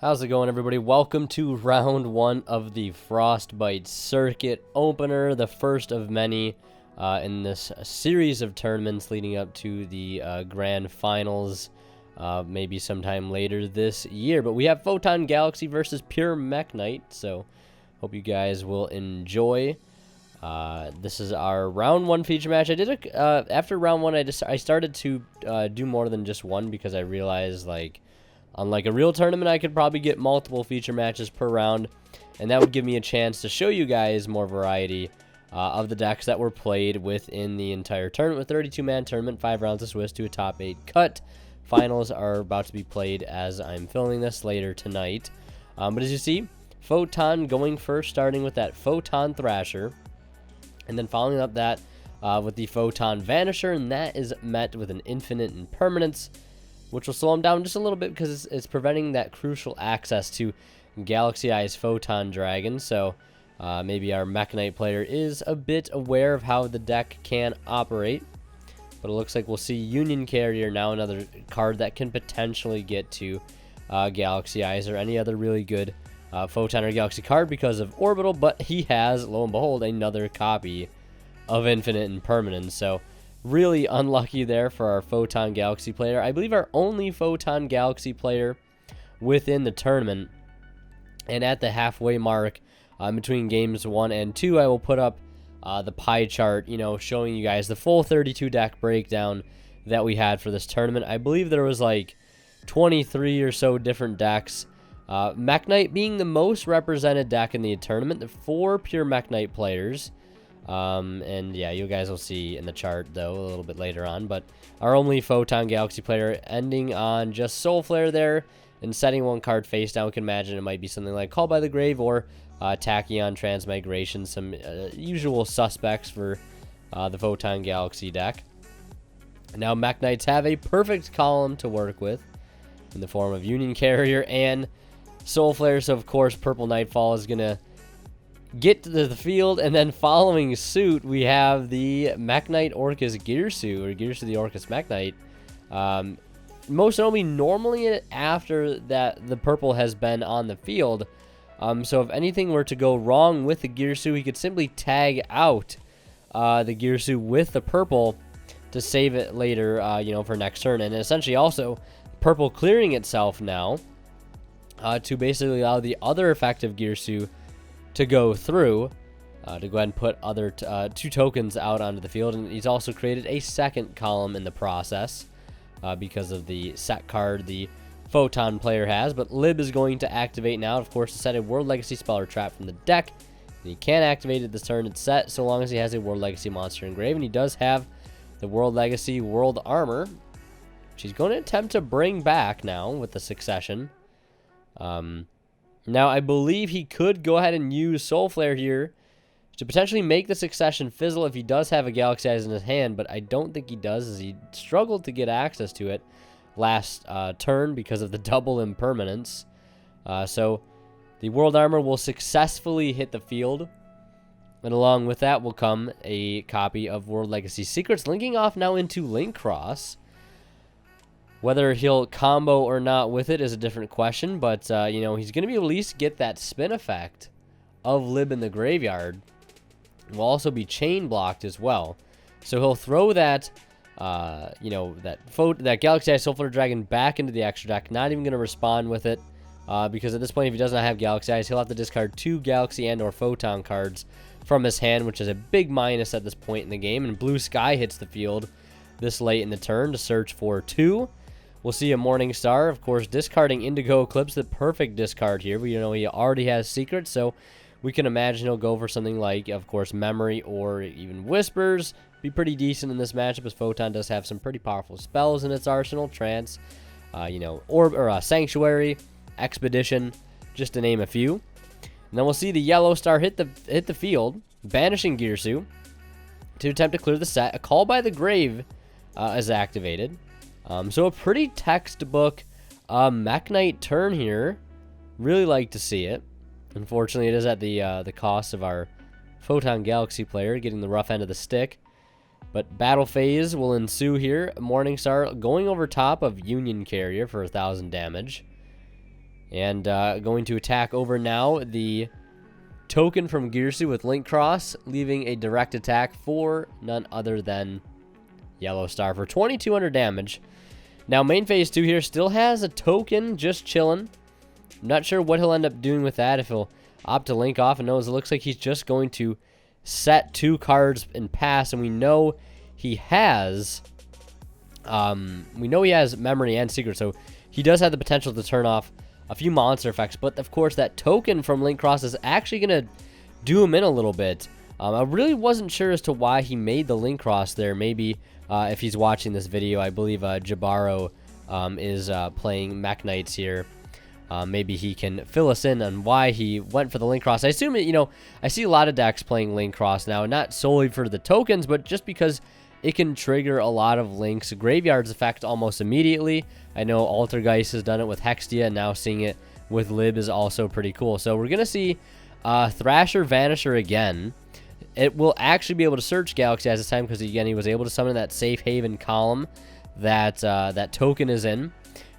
How's it going, everybody? Welcome to round one of the Frostbite circuit opener, the first of many in this series of tournaments leading up to the grand finals, maybe sometime later this year. But we have Photon Galaxy versus Pure Mekk, so hope you guys will enjoy. This is our round one feature match. I did after round one, I started to do more than just one because I realized, like, unlike a real tournament, I could probably get multiple feature matches per round, and that would give me a chance to show you guys more variety of the decks that were played within the entire tournament. With 32-man tournament, 5 rounds of Swiss to a top 8 cut. Finals are about to be played as I'm filming this later tonight. But as you see, Photon going first, starting with that Photon Thrasher, and then following up that with the Photon Vanisher, and that is met with an Infinite Impermanence, which will slow him down just a little bit because it's preventing that crucial access to Galaxy Eye's Photon Dragon. So maybe our Mekk player is a bit aware of how the deck can operate. But it looks like we'll see Union Carrier now, another card that can potentially get to Galaxy Eyes or any other really good Photon or Galaxy card because of Orbital. But he has, lo and behold, another copy of Infinite Impermanence. So really unlucky there for our Photon Galaxy player. I believe our only Photon Galaxy player within the tournament. And at the halfway mark between games 1 and 2, I will put up the pie chart, showing you guys the full 32 deck breakdown that we had for this tournament. I believe there was like 23 or so different decks. Mekk being the most represented deck in the tournament. The 4 pure Mekk players. And yeah, you guys will see in the chart though a little bit later on, but our only Photon Galaxy player ending on just Soul Flare there and setting one card face down. We can imagine it might be something like Call by the Grave or Tachyon Transmigration, some usual suspects for the Photon Galaxy deck. Now Mekk have a perfect column to work with in the form of Union Carrier and Soul Flare, so of course Purple Nightfall is gonna get to the field, and then following suit, we have the Mekk Orcus Girsu, or Girsu the Orcus Mekk. Most notably, normally after that, the purple has been on the field. So if anything were to go wrong with the Girsu, he could simply tag out the Girsu with the purple to save it later, for next turn. And essentially also, purple clearing itself now to basically allow the other effective Girsu to go through, to go ahead and put other 2 tokens out onto the field. And he's also created a second column in the process because of the set card the Photon player has. But Lib is going to activate now, of course, to set a World Legacy spell or trap from the deck. And he can't activate it this turn. It's set so long as he has a World Legacy monster engraved. And he does have the World Legacy World Armor, which he's going to attempt to bring back now with the Succession. Now, I believe he could go ahead and use Soul Flare here to potentially make the Succession fizzle if he does have a Galaxy Eyes in his hand, but I don't think he does, as he struggled to get access to it last turn because of the double impermanence. So the World Armor will successfully hit the field, and along with that will come a copy of World Legacy Secrets, linking off now into Link Cross. Whether he'll combo or not with it is a different question, but, he's going to be able to at least get that spin effect of Lib in the graveyard. Will also be chain blocked as well. So he'll throw that, that Galaxy Eye Soul Flare Dragon back into the extra deck, not even going to respond with it, because at this point, if he does not have Galaxy Eyes, he'll have to discard 2 Galaxy and or Photon cards from his hand, which is a big minus at this point in the game. And Blue Sky hits the field this late in the turn to search for 2. We'll see a Morning Star, of course, discarding Indigo Eclipse, the perfect discard here. But, he already has Secrets, so we can imagine he'll go for something like, of course, Memory or even Whispers. Be pretty decent in this matchup, as Photon does have some pretty powerful spells in its arsenal. Trance, Orb, or Sanctuary, Expedition, just to name a few. And then we'll see the Yellow Star hit the field, banishing Girsu to attempt to clear the set. A Call by the Grave is activated. So a pretty textbook Mekk turn here. Really like to see it. Unfortunately, it is at the cost of our Photon Galaxy player getting the rough end of the stick. But battle phase will ensue here. Morningstar going over top of Union Carrier for 1,000 damage. And going to attack over now the token from Gearsy with Link Cross, leaving a direct attack for none other than Yellow Star for 2200 damage. Now, main phase 2 here still has a token just chilling. I'm not sure what he'll end up doing with that, if he'll opt to link off. And no, it looks like he's just going to set 2 cards and pass, and we know he has memory and secret, so he does have the potential to turn off a few monster effects. But of course, that token from Link Cross is actually going to do him in a little bit. I really wasn't sure as to why he made the Link Cross there. Maybe if he's watching this video, I believe Jabaro is playing Mekk Knights here. Maybe he can fill us in on why he went for the Link Cross. I assume, I see a lot of decks playing Link Cross now, not solely for the tokens, but just because it can trigger a lot of Link's Graveyard's effect almost immediately. I know Altergeist has done it with Hextia, and now seeing it with Lib is also pretty cool. So we're going to see Thrasher Vanisher again. It will actually be able to search Galaxy Eyes this time because, again, he was able to summon that Safe Haven column that that token is in.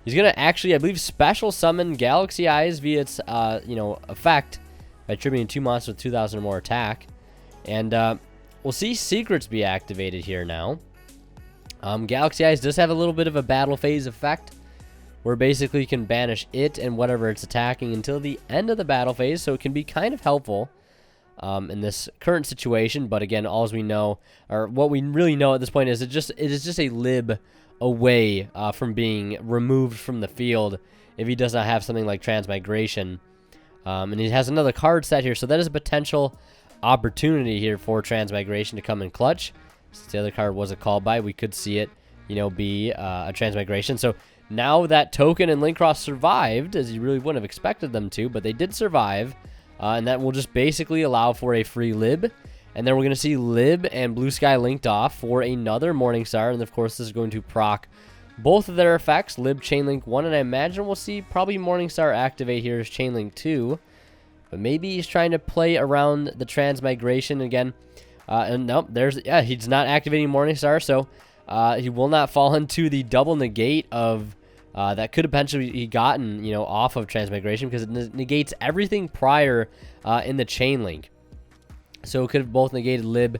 He's going to actually, I believe, special summon Galaxy Eyes via its, effect by tributing 2 monsters with 2,000 or more attack. And we'll see secrets be activated here now. Galaxy Eyes does have a little bit of a battle phase effect, where basically you can banish it and whatever it's attacking until the end of the battle phase, so it can be kind of helpful in this current situation. But again, all we know, or what we really know at this point, is it is just a Lib away from being removed from the field if he does not have something like Transmigration. And he has another card set here, so that is a potential opportunity here for Transmigration to come in clutch. Since the other card was a call by, we could see it, be a Transmigration. So now that token and Link Cross survived, as you really wouldn't have expected them to, but they did survive, and that will just basically allow for a free Lib. And then we're going to see Lib and Blue Sky linked off for another Morningstar, and of course this is going to proc both of their effects, Lib Chainlink 1, and I imagine we'll see probably Morningstar activate here as Chainlink 2. But maybe he's trying to play around the Transmigration again. And nope, he's not activating Morningstar, so he will not fall into the double negate of that could have potentially gotten, off of Transmigration, because it negates everything prior in the Chainlink. So it could have both negated Lib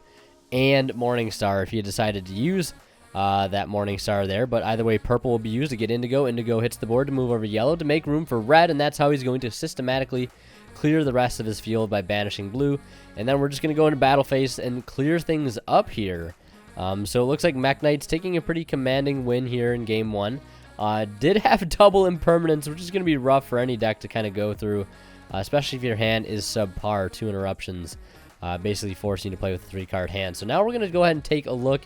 and Morningstar if he had decided to use that Morningstar there. But either way, purple will be used to get Indigo. Indigo hits the board to move over yellow to make room for red, and that's how he's going to systematically clear the rest of his field by banishing blue. And then we're just going to go into battle phase and clear things up here. So it looks like Mekk Knight's taking a pretty commanding win here in game 1. Did have double impermanence, which is going to be rough for any deck to kind of go through, especially if your hand is subpar. 2 interruptions, basically forcing you to play with a 3-card hand. So now we're going to go ahead and take a look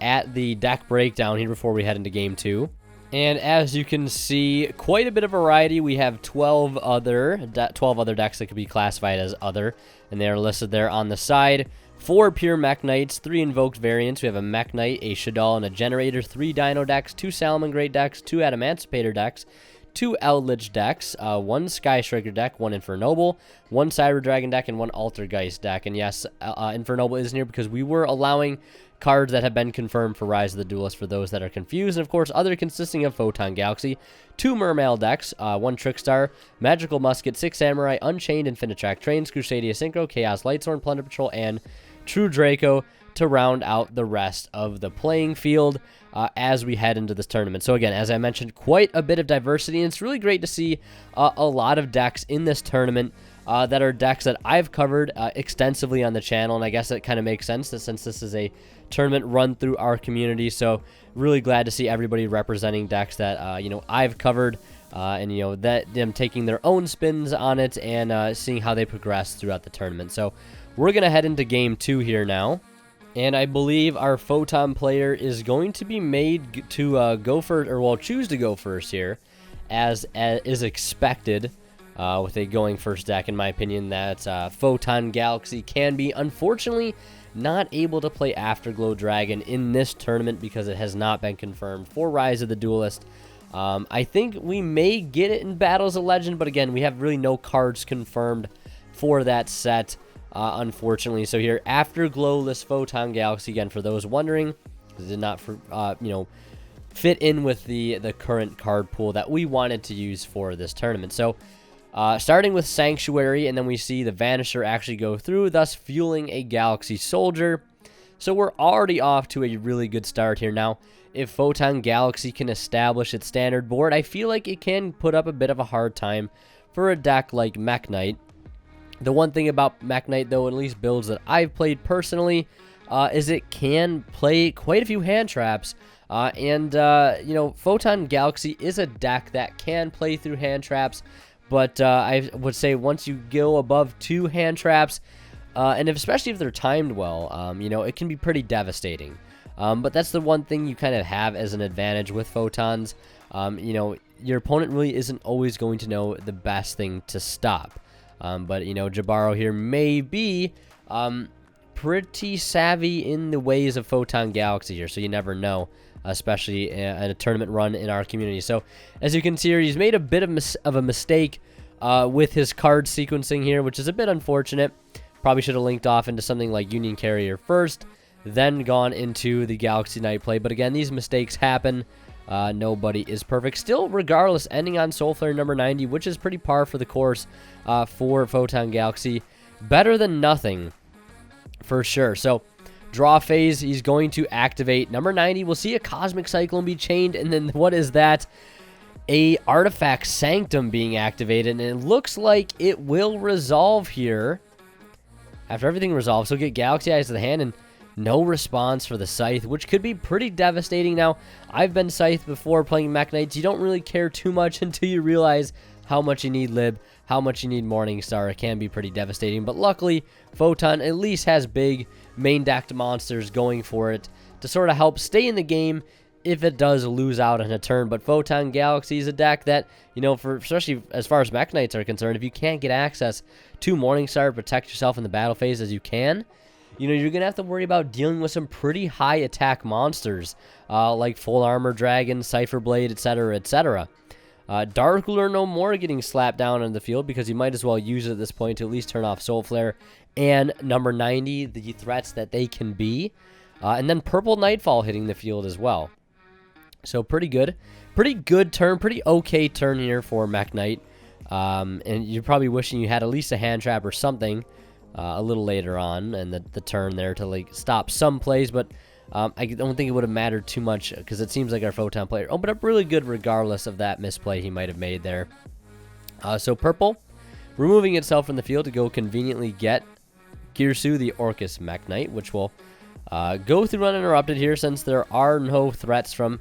at the deck breakdown here before we head into game 2. And as you can see, quite a bit of variety. We have 12 other decks that could be classified as other, and they are listed there on the side. 4 pure Mekk Knights, 3 invoked variants. We have a Mekk Knight, a Shaddoll, and a Generator, 3 Dino decks, 2 Salamangreat decks, 2 Adamancipator decks, 2 Eldritch decks, 1 Sky Striker deck, 1 Infernoble, 1 Cyber Dragon deck, and 1 Altergeist deck. And yes, Infernoble is in here because we were allowing cards that have been confirmed for Rise of the Duelist for those that are confused. And of course, other consisting of Photon Galaxy, 2 Mermail decks, 1 Trickstar, Magical Musket, 6 Samurai, Unchained, Infinitrack Trains, Crusadia Synchro, Chaos Lightsworn, Plunder Patrol, and True Draco to round out the rest of the playing field as we head into this tournament. So again, as I mentioned, quite a bit of diversity, and it's really great to see a lot of decks in this tournament that are decks that I've covered extensively on the channel, and I guess it kind of makes sense that since this is a tournament run through our community. So really glad to see everybody representing decks that I've covered, and that them taking their own spins on it and seeing how they progress throughout the tournament. So we're gonna head into game 2 here now, and I believe our Photon player is going to be made to go first, or well, choose to go first here, as is expected. With a going first deck, in my opinion, that Photon Galaxy can be unfortunately not able to play Afterglow Dragon in this tournament because it has not been confirmed for Rise of the Duelist. I think we may get it in Battles of Legend, but again, we have really no cards confirmed for that set, unfortunately. So here, Afterglowless Photon Galaxy, again, for those wondering, this is not for fit in with the current card pool that we wanted to use for this tournament. So starting with Sanctuary, and then we see the Vanisher actually go through, thus fueling a Galaxy Soldier. So we're already off to a really good start here. Now, if Photon Galaxy can establish its standard board, I feel like it can put up a bit of a hard time for a deck like Mekk Knight. The one thing about Mekk Knight, though, at least builds that I've played personally, is it can play quite a few hand traps. You know, Photon Galaxy is a deck that can play through hand traps, but I would say once you go above 2 hand traps, and especially if they're timed well, you know, it can be pretty devastating. But that's the one thing you kind of have as an advantage with Photons. You know, your opponent really isn't always going to know the best thing to stop. But, you know, Jabaro here may be pretty savvy in the ways of Photon Galaxy here, so you never know, especially in a tournament run in our community. So, as you can see here, he's made a bit of a mistake with his card sequencing here, which is a bit unfortunate. Probably should have linked off into something like Union Carrier first, then gone into the Galaxy Knight play. But again, these mistakes happen. Nobody is perfect. Still, regardless, ending on Soul Flare number 90, which is pretty par for the course for Photon Galaxy. Better than nothing, for sure. So, draw phase, he's going to activate number 90. We'll see a Cosmic Cyclone be chained, and then what is that? A Artifact Sanctum being activated, and it looks like it will resolve here. After everything resolves, he'll get Galaxy Eyes to the hand, and no response for the Scythe, which could be pretty devastating. Now, I've been Scythe before playing Mekk Knights. You don't really care too much until you realize how much you need Lib, how much you need Morningstar. It can be pretty devastating, but luckily, Photon at least has big main decked monsters going for it to sort of help stay in the game if it does lose out on a turn. But Photon Galaxy is a deck that, you know, for especially as far as Mekk Knights are concerned, if you can't get access to Morningstar, protect yourself in the battle phase as you can, you know, you're going to have to worry about dealing with some pretty high attack monsters, like Full Armor Dragon, Cypher Blade, etc., etc. Dark Ruler no more getting slapped down on the field because you might as well use it at this point to at least turn off Soul Flare and number 90, the threats that they can be. And then Purple Nightfall hitting the field as well. So pretty good turn, pretty okay turn here for Mekk Knight. And you're probably wishing you had at least a hand trap or something a little later on, and the turn there to like stop some plays, but I don't think it would have mattered too much because it seems like our Photon player opened up really good regardless of that misplay he might have made there. So purple removing itself from the field to go conveniently get Girsu, the Orcus Mekk Knight, which will go through uninterrupted here since there are no threats from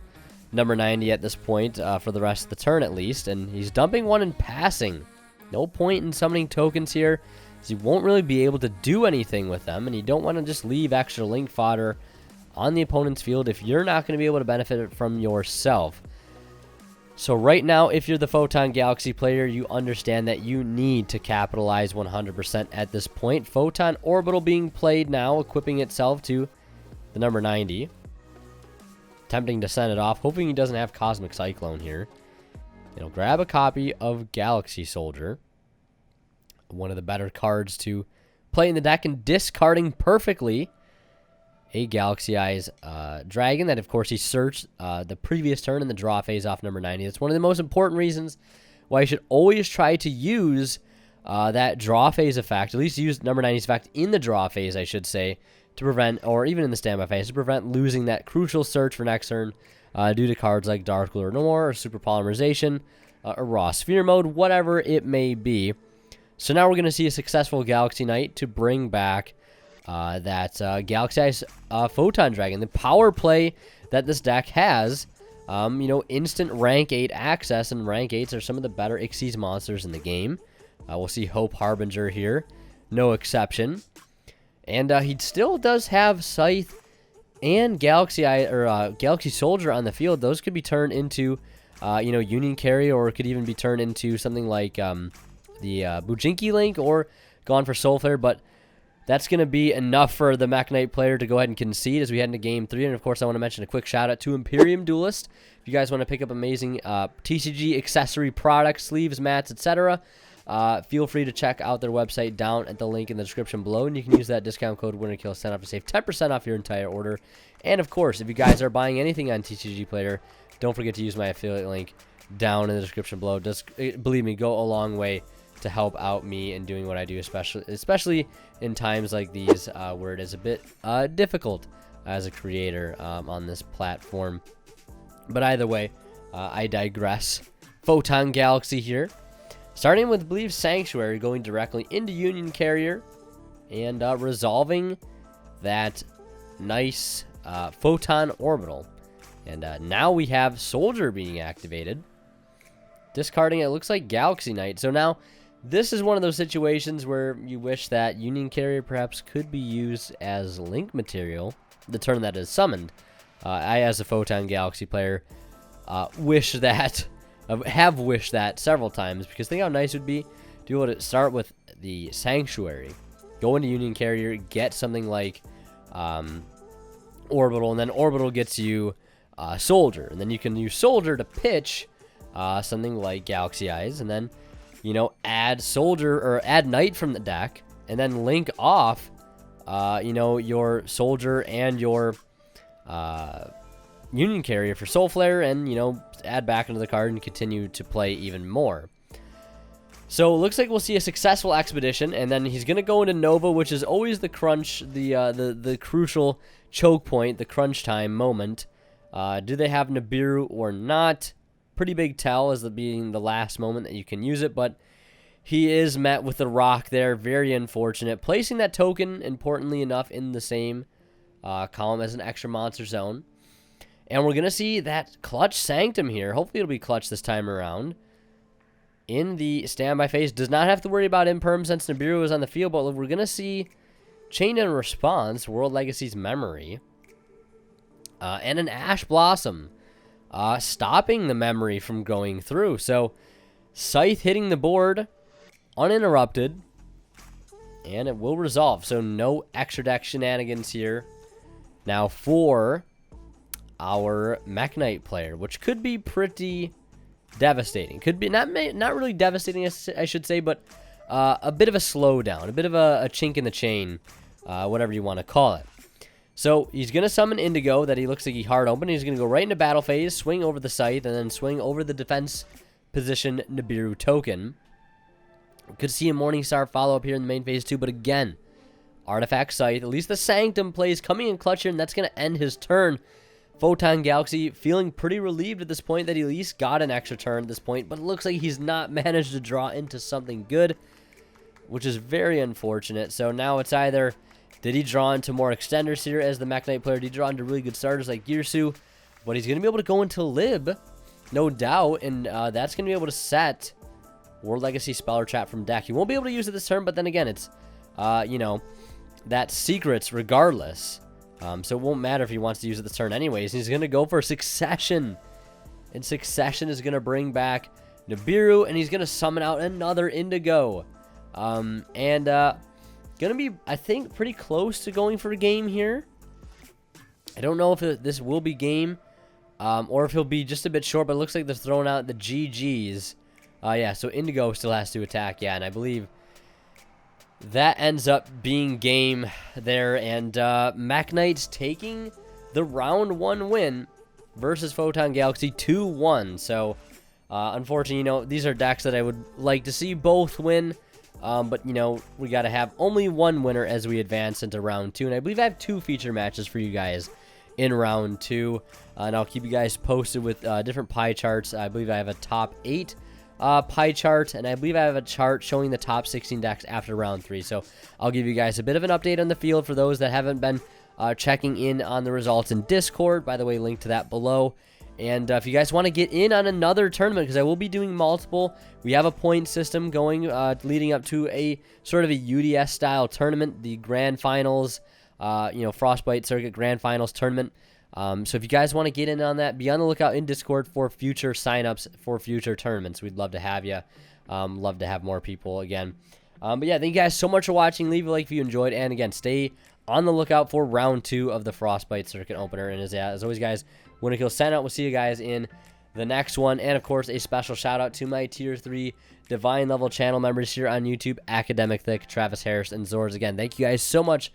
number 90 at this point for the rest of the turn at least, and he's dumping one and passing. No point in summoning tokens here, as you won't really be able to do anything with them, and you don't want to just leave extra link fodder on the opponent's field if you're not going to be able to benefit from yourself. So right now, if you're the Photon Galaxy player, you understand that you need to capitalize 100% at this point. Photon Orbital being played now, equipping itself to the number 90. Attempting to send it off, hoping he doesn't have Cosmic Cyclone here. It'll grab a copy of Galaxy Soldier, one of the better cards to play in the deck, and discarding perfectly a Galaxy Eyes Dragon that, of course, he searched the previous turn in the draw phase off number 90. That's one of the most important reasons why you should always try to use that draw phase effect, at least use number 90's effect in the draw phase, I should say, to prevent, or even in the standby phase, to prevent losing that crucial search for next turn due to cards like Dark Lure Noir or Super Polymerization or Raw Sphere Mode, whatever it may be. So now we're going to see a successful Galaxy Knight to bring back that Galaxy Eyes Photon Dragon. The power play that this deck has, you know, instant rank 8 access, and rank 8s are some of the better Xyz monsters in the game. We'll see Hope Harbinger here, no exception. And he still does have Scythe and Galaxy Eye, or Galaxy Soldier on the field. Those could be turned into, you know, Union Carry, or it could even be turned into something like the Bujinki Link, or gone for Soul Flare. But that's going to be enough for the Mekk Knight player to go ahead and concede as we head into Game 3. And, of course, I want to mention a quick shout-out to Imperium Duelist. If you guys want to pick up amazing TCG accessory products, sleeves, mats, etc., feel free to check out their website down at the link in the description below, and you can use that discount code WinnerKill10 to save 10% off your entire order. And of course, if you guys are buying anything on TCG Player, don't forget to use my affiliate link down in the description below. Believe me, go a long way to help out me in doing what I do, especially in times like these where it is a bit difficult as a creator on this platform. But either way, I digress. Photon Galaxy here, starting with, I believe, Sanctuary, going directly into Union Carrier and resolving that nice Photon Orbital. And now we have Soldier being activated, discarding, it looks like, Galaxy Knight. So now this is one of those situations where you wish that Union Carrier perhaps could be used as link material the turn that is summoned. I, as a Photon Galaxy player, wish that, have wished that several times, because think how nice it would be to be able to start with the Sanctuary, go into Union Carrier, get something like Orbital, and then Orbital gets you Soldier, and then you can use Soldier to pitch something like Galaxy Eyes, and then, you know, add Soldier or add Knight from the deck, and then link off, you know, your Soldier and your Union Carrier for Soul Flare, and, you know, add back into the card and continue to play even more. So it looks like we'll see a successful expedition, and then he's gonna go into Nova, which is always the crunch, the crucial choke point, the crunch time moment. Do they have Nibiru or not? Pretty big tell as being the last moment that you can use it, but he is met with a rock there. Very unfortunate. Placing that token, importantly enough, in the same column as an extra monster zone. And we're going to see that clutch Sanctum here. Hopefully it'll be clutch this time around. In the standby phase. Does not have to worry about Imperm since Nibiru is on the field, but we're going to see Chain and Response, World Legacy's Memory, and an Ash Blossom. Stopping the memory from going through. So, Scythe hitting the board uninterrupted, and it will resolve. So, no extra deck shenanigans here. Now, for our Mekk Knight player, which could be pretty devastating. Could be not really devastating, I should say, but a bit of a slowdown, a bit of a chink in the chain, whatever you want to call it. So he's going to summon Indigo that he looks like he hard open. He's going to go right into battle phase, swing over the Scythe, and then swing over the defense position Nibiru token. We could see a Morningstar follow up here in the main phase too, but again, Artifact Scythe. At least the Sanctum plays coming in clutch here, and that's going to end his turn. Photon Galaxy feeling pretty relieved at this point that he at least got an extra turn at this point, but it looks like he's not managed to draw into something good, which is very unfortunate. So now it's either, did he draw into more extenders here as the Mekk Knight player? Did he draw into really good starters like Girsu? But he's going to be able to go into Lib, no doubt, and that's going to be able to set World Legacy Speller Trap from deck. He won't be able to use it this turn, but then again, it's, you know, that's secrets regardless. So it won't matter if he wants to use it this turn anyways. He's going to go for Succession. And Succession is going to bring back Nibiru, and he's going to summon out another Indigo. Going to be, I think, pretty close to going for a game here. I don't know if this will be game, or if he'll be just a bit short, but it looks like they're throwing out the GGs. Yeah, so Indigo still has to attack, yeah, and I believe that ends up being game there, and Mekk Knight's taking the round 1 win versus Photon Galaxy 2-1. So, unfortunately, you know, these are decks that I would like to see both win, but, you know, we got to have only one winner as we advance into round 2, and I believe I have 2 feature matches for you guys in round 2, and I'll keep you guys posted with different pie charts. I believe I have a top 8 pie chart, and I believe I have a chart showing the top 16 decks after round 3. So I'll give you guys a bit of an update on the field for those that haven't been checking in on the results in Discord. By the way, link to that below. And if you guys want to get in on another tournament, because I will be doing multiple, we have a point system going leading up to a sort of a UDS style tournament, the Grand Finals, you know, Frostbite Circuit Grand Finals tournament. So if you guys want to get in on that, be on the lookout in Discord for future signups for future tournaments. We'd love to have you. Love to have more people again. But yeah, thank you guys so much for watching. Leave a like if you enjoyed. And again, stay on the lookout for round 2 of the Frostbite Circuit Opener. And as always, guys, Winner Kill sign out. We'll see you guys in the next one. And of course, a special shout out to my Tier 3 Divine level channel members here on YouTube, Academic Thick, Travis Harris, and Zords. Again, thank you guys so much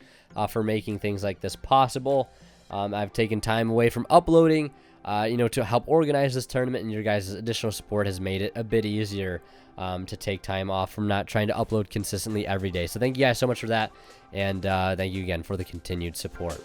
for making things like this possible. I've taken time away from uploading you know, to help organize this tournament, and your guys' additional support has made it a bit easier to take time off from not trying to upload consistently every day. So thank you guys so much for that, and thank you again for the continued support.